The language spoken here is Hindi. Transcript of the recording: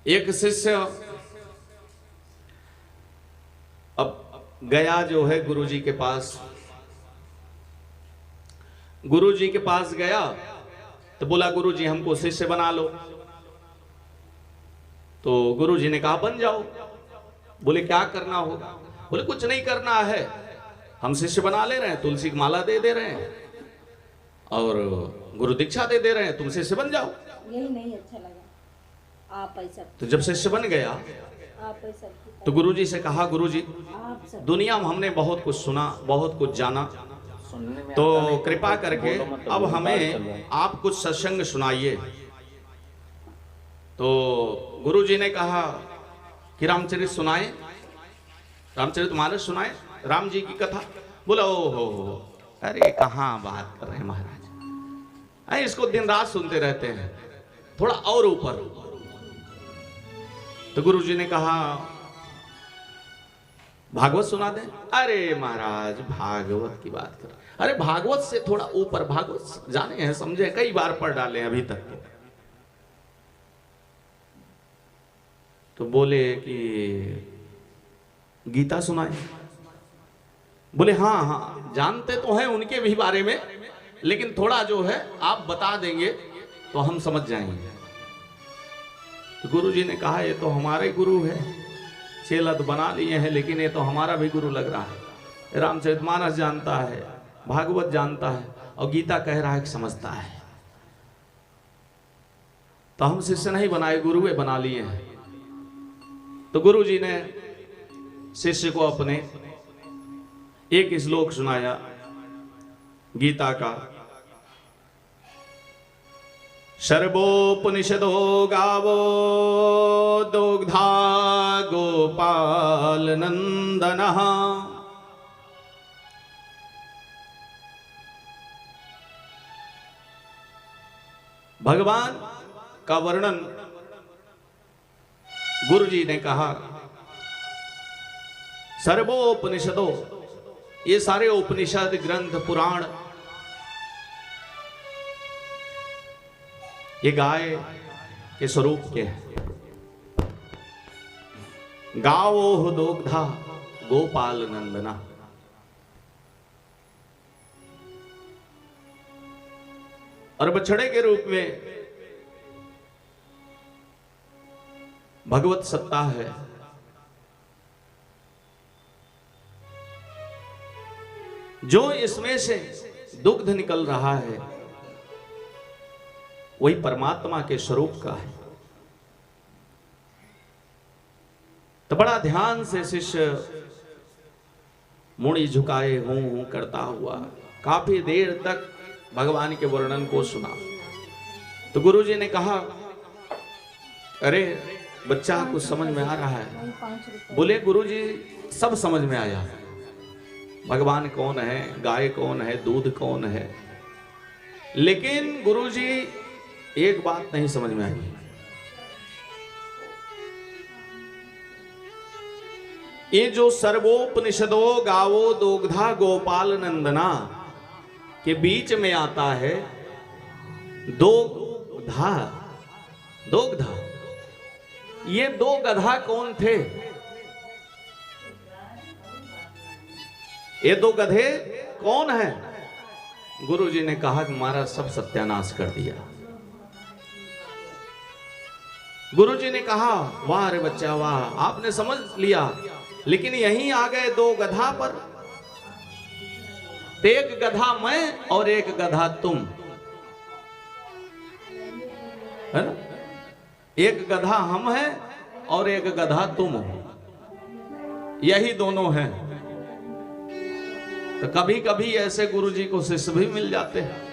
एक शिष्य अब गया जो है गुरुजी के पास। गुरुजी के पास गया तो बोला गुरुजी हमको शिष्य बना लो। तो गुरुजी ने कहा बन जाओ। बोले क्या करना होगा? बोले कुछ नहीं करना है, हम शिष्य बना ले रहे हैं, तुलसी की माला दे दे रहे हैं और गुरु दीक्षा दे दे रहे हैं, तुम शिष्य बन जाओ। यही नहीं अच्छा लगा। आप ऐसा तो जब शिष्य बन गया आप ऐसा तो गुरुजी से कहा गुरुजी आप सब दुनिया में हमने बहुत कुछ सुना, बहुत कुछ जाना, तो कृपा करके अब हमें आप कुछ सत्संग सुनाइए। तो गुरुजी ने कहा कि रामचरित सुनाए, रामचरितमानस सुनाए, राम जी की कथा। बोला ओ हो, अरे कहाँ बात कर रहे हैं महाराज, अरे इसको दिन रात सुनते रहते हैं, थोड़ा और ऊपर। तो गुरुजी ने कहा भागवत सुना दे। अरे महाराज भागवत की बात कर, अरे भागवत से थोड़ा ऊपर, भागवत जाने हैं, समझे, कई बार पढ़ डाले अभी तक। तो बोले कि गीता सुनाए। बोले हाँ हाँ जानते तो हैं उनके भी बारे में, लेकिन थोड़ा जो है आप बता देंगे तो हम समझ जाएंगे। तो गुरुजी ने कहा ये तो हमारे गुरु है, चेला तो बना लिए हैं, लेकिन ये तो हमारा भी गुरु लग रहा है। रामचरितमानस जानता है, भागवत जानता है और गीता कह रहा है कि समझता है। तो हम शिष्य नहीं बनाए, गुरुए बना लिए हैं। तो गुरुजी ने शिष्य को अपने एक श्लोक सुनाया गीता का। सर्वोपनिषदो गावो दुग्धा गोपाल नंदनः। भगवान का वर्णन गुरुजी ने कहा सर्वोपनिषदो, ये सारे उपनिषद ग्रंथ पुराण ये गाय के स्वरूप के हैं। गावो दुग्धा गोपाल नंदना। और बछड़े के रूप में भगवत सत्ता है। जो इसमें से दुग्ध निकल रहा है वही परमात्मा के स्वरूप का है। तो बड़ा ध्यान से शिष्य मुड़ी झुकाए हूं करता हुआ काफी देर तक भगवान के वर्णन को सुना। तो गुरुजी ने कहा अरे बच्चा कुछ समझ में आ रहा है? बोले गुरुजी सब समझ में आया, भगवान कौन है, गाय कौन है, दूध कौन है, लेकिन गुरुजी एक बात नहीं समझ में आई। ये जो सर्वोपनिषदो गावो दुग्धा गोपाल नंदना के बीच में आता है दुग्धा, दुग्धा, ये दो गधा कौन थे? ये दो गधे कौन है? गुरुजी ने कहा कि हमारा सब सत्यानाश कर दिया। गुरुजी ने कहा वाह रे बच्चा वाह, आपने समझ लिया, लेकिन यहीं आ गए दो गधा पर। एक गधा मैं और एक गधा तुम, है ना? एक गधा हम हैं और एक गधा तुम हो, यही दोनों हैं। तो कभी कभी ऐसे गुरुजी को शिष्य भी मिल जाते हैं।